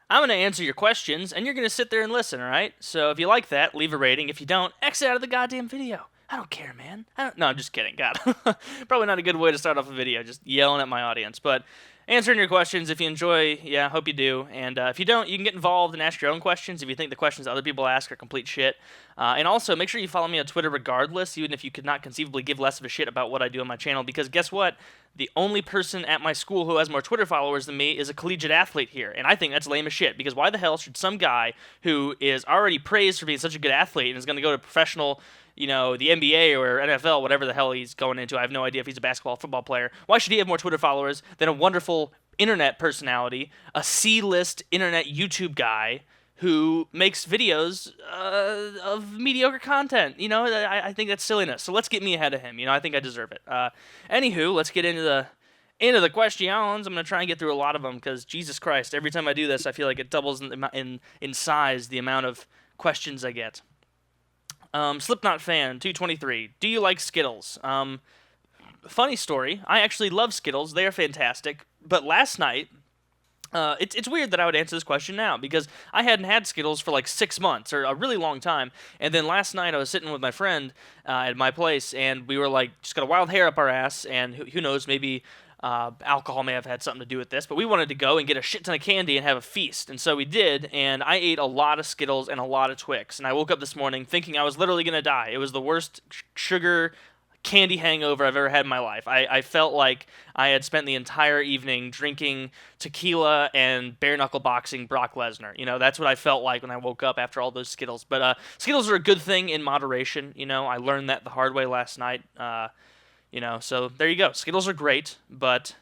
I'm going to answer your questions, and you're going to sit there and listen, all right? So if you like that, leave a rating. If you don't, exit out of the goddamn video. I don't care, man. No, I'm just kidding. God. Probably not a good way to start off a video, just yelling at my audience. But answering your questions, if you enjoy, yeah, hope you do. And if you don't, you can get involved and ask your own questions if you think the questions other people ask are complete shit. And also, make sure you follow me on Twitter regardless, even if you could not conceivably give less of a shit about what I do on my channel, because guess what? The only person at my school who has more Twitter followers than me is a collegiate athlete here, and I think that's lame as shit, because why the hell should some guy who is already praised for being such a good athlete and is going to go to professional, the NBA or NFL, whatever the hell he's going into, I have no idea if he's a basketball or football player, why should he have more Twitter followers than a wonderful internet personality, a C-list internet YouTube guy who makes videos of mediocre content? I think that's silliness. So let's get me ahead of him. I think I deserve it. Anywho, let's get into the questions. I'm gonna try and get through a lot of them because Jesus Christ, every time I do this, I feel like it doubles in size the amount of questions I get. Slipknot fan 223. Do you like Skittles? Funny story. I actually love Skittles. They are fantastic. But last night, it's weird that I would answer this question now because I hadn't had Skittles for like 6 months or a really long time. And then last night I was sitting with my friend at my place, and we were like just got a wild hair up our ass, and who knows, maybe alcohol may have had something to do with this, but we wanted to go and get a shit ton of candy and have a feast. And so we did, and I ate a lot of Skittles and a lot of Twix. And I woke up this morning thinking I was literally going to die. It was the worst sugar candy hangover I've ever had in my life. I felt like I had spent the entire evening drinking tequila and bare knuckle boxing Brock Lesnar. That's what I felt like when I woke up after all those Skittles. But Skittles are a good thing in moderation. I learned that the hard way last night. So there you go. Skittles are great, but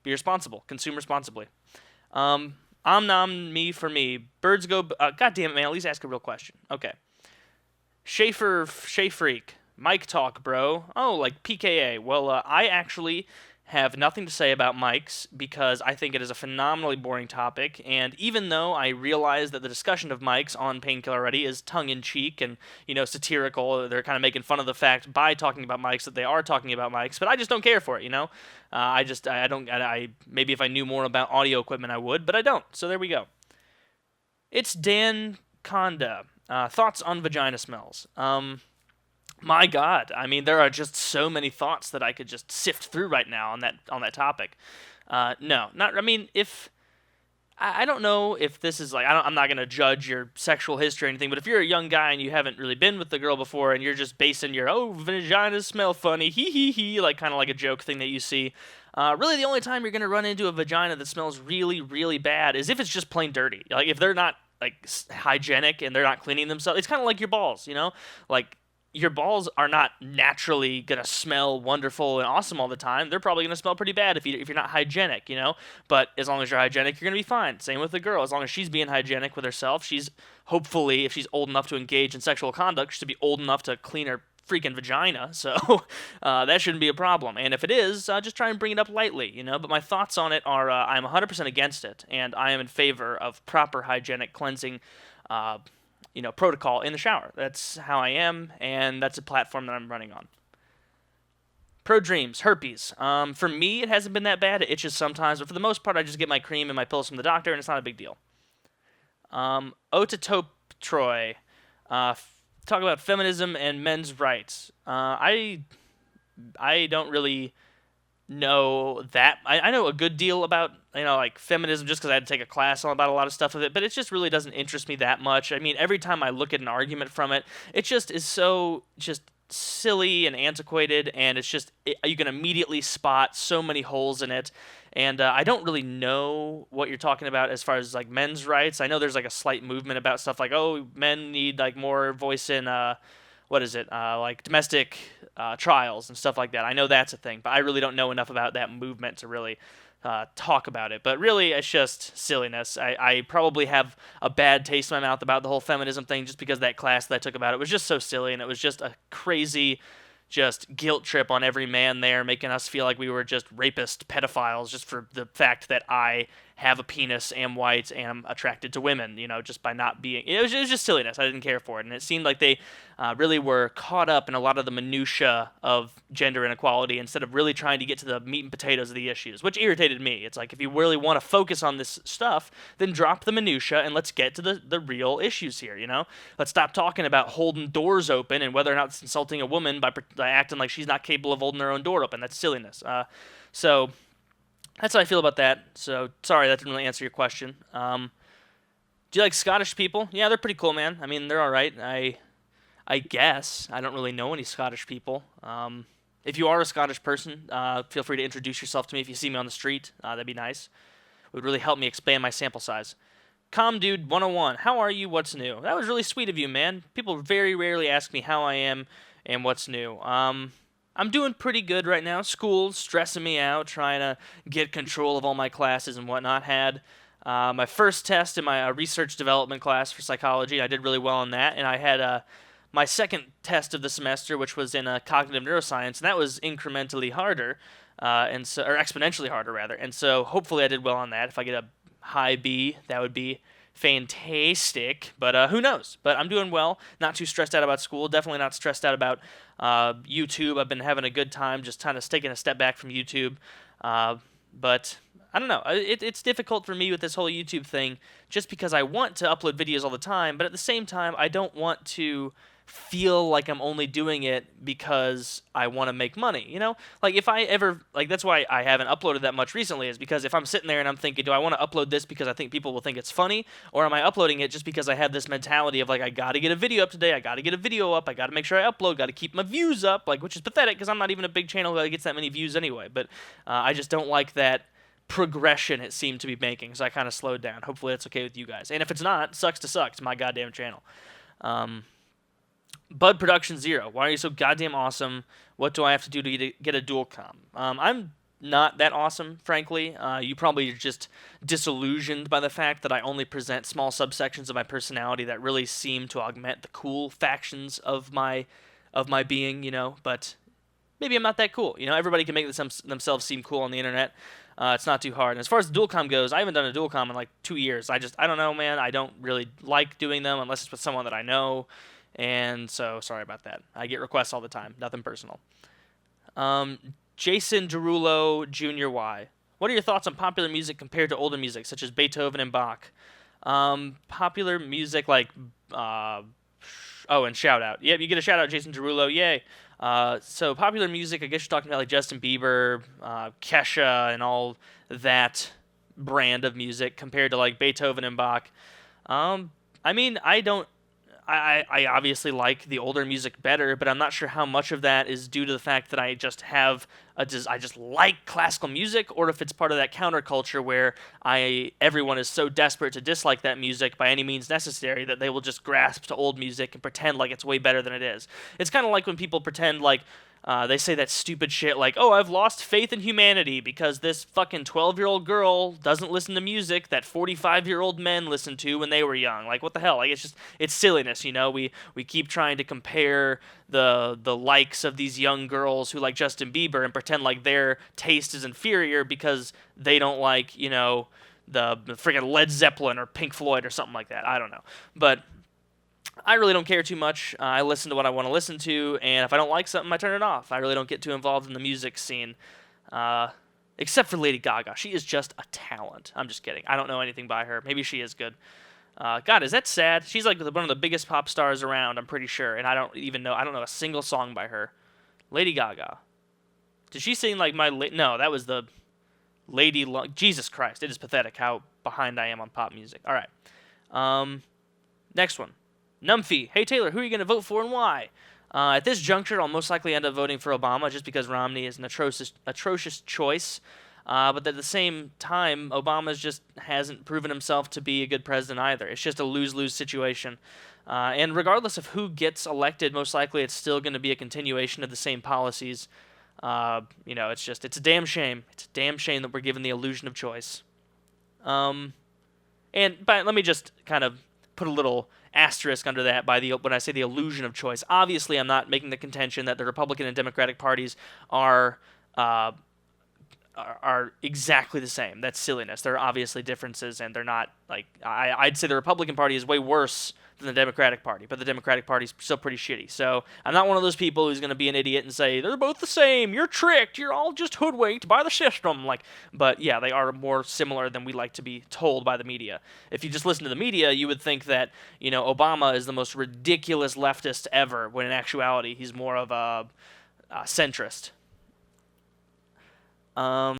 be responsible. Consume responsibly. Nom me for me. Birds go. God damn it, man. At least ask a real question. Okay. Freak. Mic talk, bro. Oh, like PKA. Well, I actually have nothing to say about mics because I think it is a phenomenally boring topic, and even though I realize that the discussion of mics on Painkiller Already is tongue-in-cheek and, satirical, they're kind of making fun of the fact by talking about mics that they are talking about mics, but I just don't care for it, I maybe if I knew more about audio equipment I would, but I don't, so there we go. It's Dan Conda. Thoughts on vagina smells. My God, I mean, there are just so many thoughts that I could just sift through right now on that topic. No, not. I mean, if I don't know if this is like I'm not gonna judge your sexual history or anything, but if you're a young guy and you haven't really been with the girl before and you're just basing your vaginas smell funny, hee, like kind of like a joke thing that you see. Really, the only time you're gonna run into a vagina that smells really, really bad is if it's just plain dirty. Like if they're not like hygienic and they're not cleaning themselves. It's kind of like your balls, like your balls are not naturally going to smell wonderful and awesome all the time. They're probably going to smell pretty bad if you're not hygienic, But as long as you're hygienic, you're going to be fine. Same with the girl. As long as she's being hygienic with herself, she's hopefully, if she's old enough to engage in sexual conduct, she should be old enough to clean her freaking vagina. So that shouldn't be a problem. And if it is, just try and bring it up lightly, But my thoughts on it are I'm 100% against it, and I am in favor of proper hygienic cleansing protocol in the shower. That's how I am, and that's a platform that I'm running on. Pro Dreams, herpes. For me, it hasn't been that bad. It itches sometimes, but for the most part, I just get my cream and my pills from the doctor, and it's not a big deal. Ototope Troy. Talk about feminism and men's rights. I don't really know that. I know a good deal about like feminism just because I had to take a class on about a lot of stuff of it, but it just really doesn't interest me that much. I mean, every time I look at an argument from it, it just is so just silly and antiquated, and it's just you can immediately spot so many holes in it. And I don't really know what you're talking about as far as like men's rights. I know there's like a slight movement about stuff like, oh, men need like more voice in what is it, like domestic trials and stuff like that. I know that's a thing, but I really don't know enough about that movement to really talk about it. But really, it's just silliness. I probably have a bad taste in my mouth about the whole feminism thing just because that class that I took about it was just so silly, and it was just a crazy just guilt trip on every man there, making us feel like we were just rapist pedophiles just for the fact that I have a penis, am white, and I'm attracted to women, just by not being. It was just silliness. I didn't care for it. And it seemed like they really were caught up in a lot of the minutia of gender inequality instead of really trying to get to the meat and potatoes of the issues, which irritated me. It's like, if you really want to focus on this stuff, then drop the minutia and let's get to the real issues here, Let's stop talking about holding doors open and whether or not it's insulting a woman by acting like she's not capable of holding her own door open. That's silliness. So that's how I feel about that. So sorry, that didn't really answer your question. Do you like Scottish people? Yeah, they're pretty cool, man. I mean, they're all right. I guess. I don't really know any Scottish people. If you are a Scottish person, feel free to introduce yourself to me if you see me on the street. That'd be nice. It would really help me expand my sample size. Dude 101, how are you? What's new? That was really sweet of you, man. People very rarely ask me how I am and what's new. I'm doing pretty good right now. School's stressing me out, trying to get control of all my classes and whatnot. Had my first test in my research development class for psychology. I did really well on that, and I had my second test of the semester, which was in cognitive neuroscience, and that was incrementally harder, or exponentially harder rather. And so hopefully I did well on that. If I get a high B, that would be fantastic, but who knows? But I'm doing well, not too stressed out about school, definitely not stressed out about YouTube. I've been having a good time, just kind of taking a step back from YouTube, but I don't know. It's difficult for me with this whole YouTube thing, just because I want to upload videos all the time, but at the same time, I don't want to feel like I'm only doing it because I want to make money, Like, if I ever, like, that's why I haven't uploaded that much recently, is because if I'm sitting there and I'm thinking, do I want to upload this because I think people will think it's funny, or am I uploading it just because I have this mentality of, like, I gotta get a video up today, I gotta get a video up, I gotta make sure I upload, gotta keep my views up, like, which is pathetic, because I'm not even a big channel that gets that many views anyway, but I just don't like that progression it seemed to be making, so I kind of slowed down. Hopefully that's okay with you guys, and if it's not, sucks to suck. It's my goddamn channel. Bud Production Zero, why are you so goddamn awesome? What do I have to do to get a dual com? I'm not that awesome, frankly. You probably are just disillusioned by the fact that I only present small subsections of my personality that really seem to augment the cool factions of my being, but maybe I'm not that cool. Everybody can make themselves seem cool on the internet. It's not too hard. And as far as the dual-com goes, I haven't done a dual-com in like 2 years. I don't know, man. I don't really like doing them unless it's with someone that I know. And so, sorry about that. I get requests all the time. Nothing personal. Jason Derulo Jr. Y. What are your thoughts on popular music compared to older music, such as Beethoven and Bach? Popular music like... and shout out. Yep, you get a shout out, Jason Derulo. Yay. So popular music, I guess you're talking about like Justin Bieber, Kesha, and all that brand of music compared to like Beethoven and Bach. I mean, I obviously like the older music better, but I'm not sure how much of that is due to the fact that I just like classical music, or if it's part of that counterculture where everyone is so desperate to dislike that music by any means necessary that they will just grasp to old music and pretend like it's way better than it is. It's kind of like when people pretend like they say that stupid shit like, oh, I've lost faith in humanity because this fucking 12-year-old girl doesn't listen to music that 45-year-old men listened to when they were young. Like, what the hell? Like, it's silliness, We keep trying to compare the likes of these young girls who like Justin Bieber and pretend like their taste is inferior because they don't like, the friggin' Led Zeppelin or Pink Floyd or something like that. I don't know. But I really don't care too much. I listen to what I want to listen to, and if I don't like something, I turn it off. I really don't get too involved in the music scene, except for Lady Gaga. She is just a talent. I'm just kidding. I don't know anything by her. Maybe she is good. God, is that sad? She's like one of the biggest pop stars around, I'm pretty sure, and I don't know a single song by her. Lady Gaga. Did she sing like No, that was the Lady... Jesus Christ, it is pathetic how behind I am on pop music. All right. Next one. Numphy. Hey, Taylor, who are you going to vote for and why? At this juncture, I'll most likely end up voting for Obama just because Romney is an atrocious choice. But at the same time, Obama just hasn't proven himself to be a good president either. It's just a lose-lose situation. And regardless of who gets elected, most likely it's still going to be a continuation of the same policies. It's a damn shame. It's a damn shame that we're given the illusion of choice. But let me just kind of put a little asterisk under that when I say the illusion of choice. Obviously, I'm not making the contention that the Republican and Democratic parties are are exactly the same. That's silliness. There are obviously differences, and they're not like I'd say the Republican Party is way worse than the Democratic Party, but the Democratic Party's still pretty shitty. So I'm not one of those people who's going to be an idiot and say they're both the same. You're tricked. You're all just hoodwinked by the system. But yeah, they are more similar than we like to be told by the media. If you just listen to the media, you would think that Obama is the most ridiculous leftist ever, when in actuality he's more of a centrist.